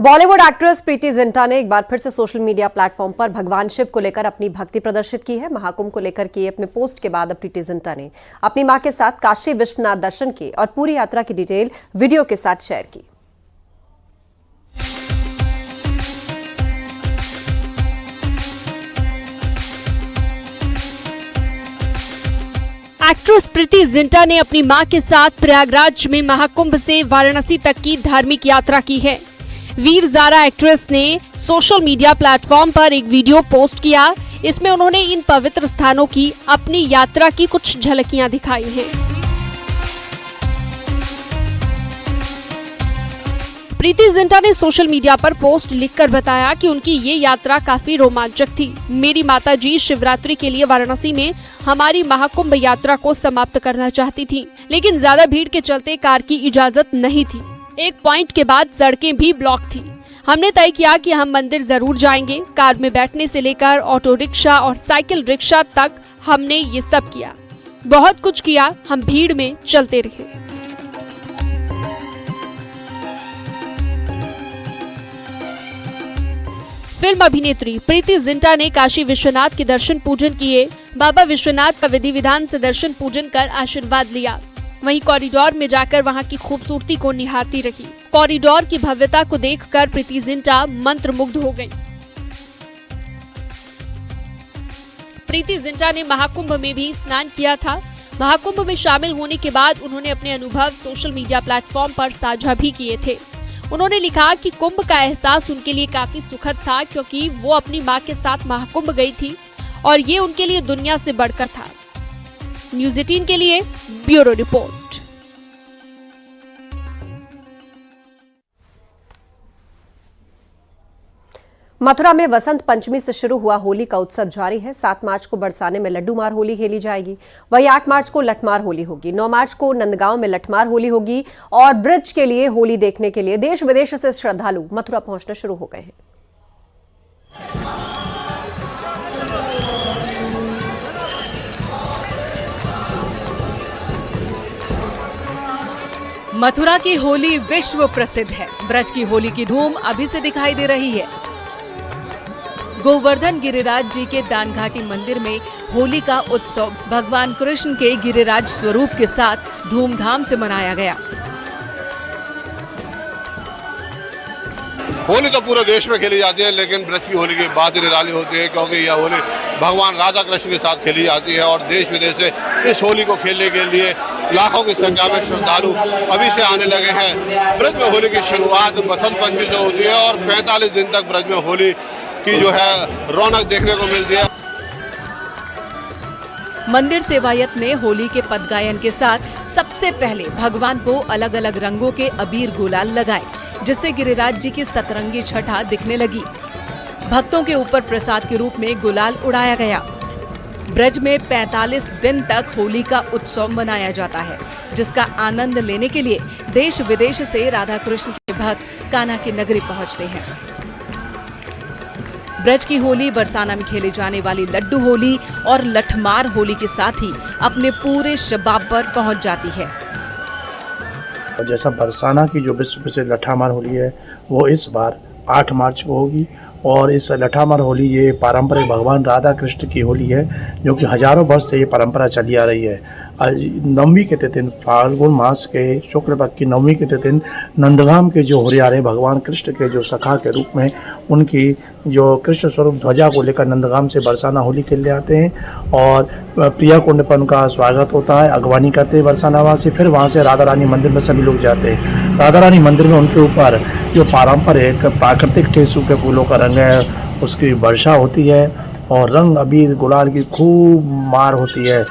Bollywood actress Preity Zinta ने एक बार फिर से सोशल मीडिया प्लेटफॉर्म पर भगवान शिव को लेकर अपनी भक्ति प्रदर्शित की है। महाकुंभ को लेकर किए अपने पोस्ट के बाद अब प्रीति जिंटा ने अपनी मां के साथ काशी विश्वनाथ दर्शन किए और पूरी यात्रा की डिटेल वीडियो के साथ शेयर की। एक्ट्रेस प्रीति जिंटा ने अपनी मां के साथ प्रयागराज में महाकुंभ से वाराणसी तक की धार्मिक यात्रा की है। वीर ज़ारा एक्ट्रेस ने सोशल मीडिया प्लेटफॉर्म पर एक वीडियो पोस्ट किया। इसमें उन्होंने इन पवित्र स्थानों की अपनी यात्रा की कुछ झलकियां दिखाई हैं। प्रीति जिंटा ने सोशल मीडिया पर पोस्ट लिखकर बताया कि उनकी ये यात्रा काफी रोमांचक थी। मेरी माताजी शिवरात्रि के लिए वाराणसी में हमारी महाकुंभ यात्रा को समाप्त करना चाहती थी, लेकिन ज्यादा भीड़ के चलते कार की इजाजत नहीं थी। एक पॉइंट के बाद सड़कें भी ब्लॉक थी। हमने तय किया कि हम मंदिर जरूर जाएंगे। कार में बैठने से लेकर ऑटो रिक्शा और साइकिल रिक्शा तक हमने ये सब किया, बहुत कुछ किया। हम भीड़ में चलते रहे। फिल्म अभिनेत्री प्रीति जिंटा ने काशी विश्वनाथ के दर्शन पूजन किए। बाबा विश्वनाथ का विधि विधान से दर्शन पूजन कर आशीर्वाद लिया। वहीं कॉरिडोर में जाकर वहां की खूबसूरती को निहारती रही। कॉरिडोर की भव्यता को देखकर प्रीति जिंटा मंत्रमुग्ध हो गईं। प्रीति जिंटा ने महाकुंभ में भी स्नान किया था। महाकुंभ में शामिल होने के बाद उन्होंने अपने अनुभव सोशल मीडिया प्लेटफॉर्म पर साझा भी किए थे। उन्होंने लिखा कि कुंभ का एहसास उनके लिए काफी सुखद था, क्योंकि वो अपनी मां के साथ महाकुंभ गई थी और ये उनके लिए दुनिया से बढ़कर था। न्यूज़ 18 के लिए ब्यूरो रिपोर्ट। मथुरा में वसंत पंचमी से शुरू हुआ होली का उत्सव जारी है। 7 मार्च को बरसाने में लड्डू मार होली खेली जाएगी। वहीं 8 मार्च को लठमार होली होगी। 9 मार्च को नंदगांव में लठमार होली होगी और ब्रिज के लिए होली देखने के लिए देश विदेश से श्रद्धालु मथुरा पहुंचना शुरू हो गए हैं। मथुरा की होली विश्व प्रसिद्ध है। ब्रज की होली की धूम अभी से दिखाई दे रही है। गोवर्धन गिरिराज जी के दानघाटी मंदिर में होली का उत्सव भगवान कृष्ण के गिरिराज स्वरूप के साथ धूमधाम से मनाया गया। होली तो पूरे देश में खेली जाती है, लेकिन ब्रज की होली की बात निराली होती है, क्योंकि यह होली भगवान राधा कृष्ण के साथ खेली जाती है और देश विदेश से इस होली को खेलने के लिए लाखों की संख्या में श्रद्धालु अभी से आने लगे हैं। ब्रज में होली की शुरुआत बसंत पंचमी से होती है और 45 दिन तक ब्रज में होली की जो है रौनक देखने को मिलती है। मंदिर सेवायत ने होली के पद गायन के साथ सबसे पहले भगवान को अलग अलग रंगों के अबीर गुलाल लगाए, जिससे गिरिराज जी की सतरंगी छटा दिखने लगी। भक्तों के ऊपर प्रसाद के रूप में गुलाल उड़ाया गया। ब्रज में 45 दिन तक होली का उत्सव मनाया जाता है, जिसका आनंद लेने के लिए देश विदेश से राधा कृष्ण के भक्त कान्हा की नगरी पहुंचते हैं। ब्रज की होली बरसाना में खेले जाने वाली लड्डू होली और लठमार होली के साथ ही अपने पूरे शबाब पर पहुंच जाती है। जैसा बरसाना की जो विश्व प्रसिद्ध लठामार होली है वो इस बार 8 मार्च को होगी और इस लठामार होली ये पारंपरिक भगवान राधा कृष्ण की होली है, जो कि हजारों वर्ष से ये परंपरा चली आ रही है। नवमी के दिन फाल्गुन मास के शुक्ल पक्ष की नवमी के दिन नंदगाम के जो होरियारे भगवान कृष्ण के जो सखा के रूप में उनकी जो कृष्ण स्वरूप ध्वजा को लेकर नंदगाम से बरसाना होली खेलने आते हैं और प्रिया कुंड पर उनका स्वागत होता है, अगवानी करते हैं बरसाना वासी। फिर वहाँ से राधा रानी मंदिर में सभी लोग जाते हैं। राधा रानी मंदिर में उनके ऊपर जो पारंपरिक प्राकृतिक टेसू के फूलों का रंग है उसकी वर्षा होती है और रंग अबीर गुलाल की खूब मार होती है।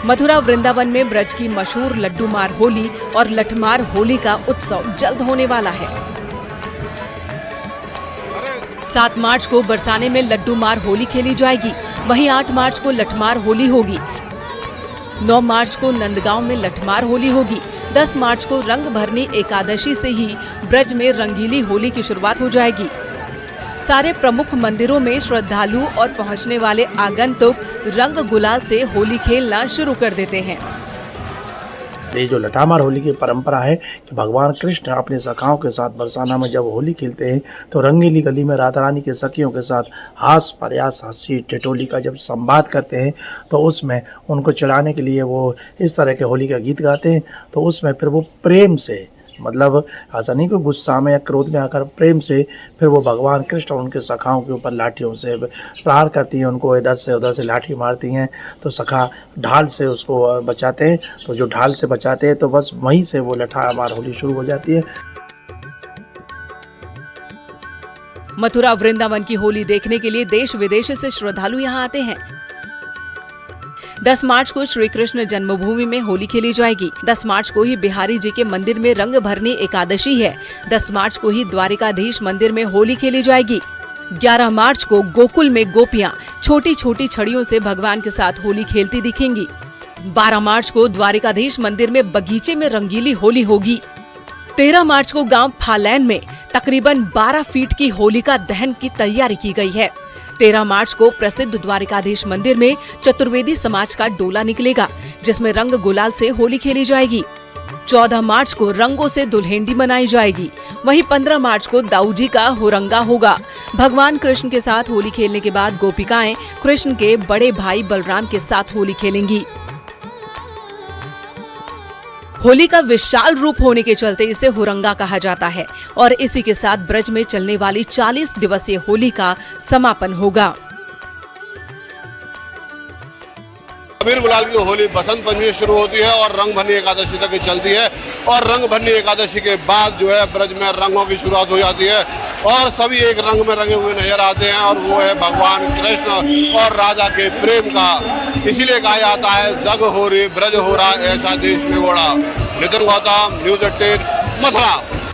मथुरा वृंदावन में ब्रज की मशहूर लड्डू मार होली और लठमार होली का उत्सव जल्द होने वाला है। 7 मार्च को बरसाने में लड्डू मार होली खेली जाएगी। वहीं 8 मार्च को लठमार होली होगी। 9 मार्च को नंदगांव में लठमार होली होगी। 10 मार्च को रंग भरनी एकादशी से ही ब्रज में रंगीली होली की शुरुआत हो जाएगी। सारे प्रमुख मंदिरों में श्रद्धालु और पहुंचने वाले आगंतुक रंग गुलाल से होली खेलना शुरू कर देते हैं। ये जो लठामार होली की परंपरा है कि भगवान कृष्ण अपने सखाओं के साथ बरसाना में जब होली खेलते हैं तो रंगीली गली में राधा रानी के सखियों के साथ हास प्रयास हंसी ठिठोली का जब संवाद करते हैं तो उसमें उनको चिढ़ाने के लिए वो इस तरह के होली का गीत गाते हैं। तो उसमें फिर वो प्रेम से, मतलब ऐसा नहीं कि गुस्सा में या क्रोध में आकर, प्रेम से फिर वो भगवान कृष्ण और उनके सखाओं के ऊपर लाठियों से प्रहार करती हैं, उनको इधर से उधर से लाठी मारती हैं। तो सखा ढाल से उसको बचाते हैं, तो जो ढाल से बचाते हैं तो बस वहीं से वो लठामार होली शुरू हो जाती है। मथुरा वृंदावन की होली देखने के लिए देश विदेश से श्रद्धालु यहाँ आते हैं। 10 मार्च को श्री कृष्ण जन्मभूमि में होली खेली जाएगी। 10 मार्च को ही बिहारी जी के मंदिर में रंग भरनी एकादशी है। 10 मार्च को ही द्वारिकाधीश मंदिर में होली खेली जाएगी। 11 मार्च को गोकुल में गोपियां छोटी छोटी छड़ियों से भगवान के साथ होली खेलती दिखेंगी। 12 मार्च को द्वारिकाधीश मंदिर में बगीचे में रंगीली होली होगी। 13 मार्च को गांव फालैन में तकरीबन 12 फीट की होलिका दहन की तैयारी की गई है। 13 मार्च को प्रसिद्ध द्वारिकाधीश मंदिर में चतुर्वेदी समाज का डोला निकलेगा, जिसमें रंग गुलाल से होली खेली जाएगी। 14 मार्च को रंगों से दुल्हेंडी मनाई जाएगी। वहीं 15 मार्च को दाऊजी का हुरंगा होगा। भगवान कृष्ण के साथ होली खेलने के बाद गोपिकाएं कृष्ण के बड़े भाई बलराम के साथ होली खेलेंगी। होली का विशाल रूप होने के चलते इसे हुरंगा कहा जाता है और इसी के साथ ब्रज में चलने वाली 40 दिवसीय होली का समापन होगा। अबीर गुलाल की होली बसंत पंचमी शुरू होती है और रंग भरनी एकादशी तक चलती है और रंग भरनी एकादशी के बाद जो है ब्रज में रंगों की शुरुआत हो जाती है और सभी एक रंग में रंगे हुए नजर आते हैं और वो है भगवान कृष्ण और राधा के प्रेम का। इसीलिए कहा जाता है जग हो रही ब्रज हो रहा ऐसा देश में घोड़ा। नितिन गौतम, न्यूज़ 18, मथुरा।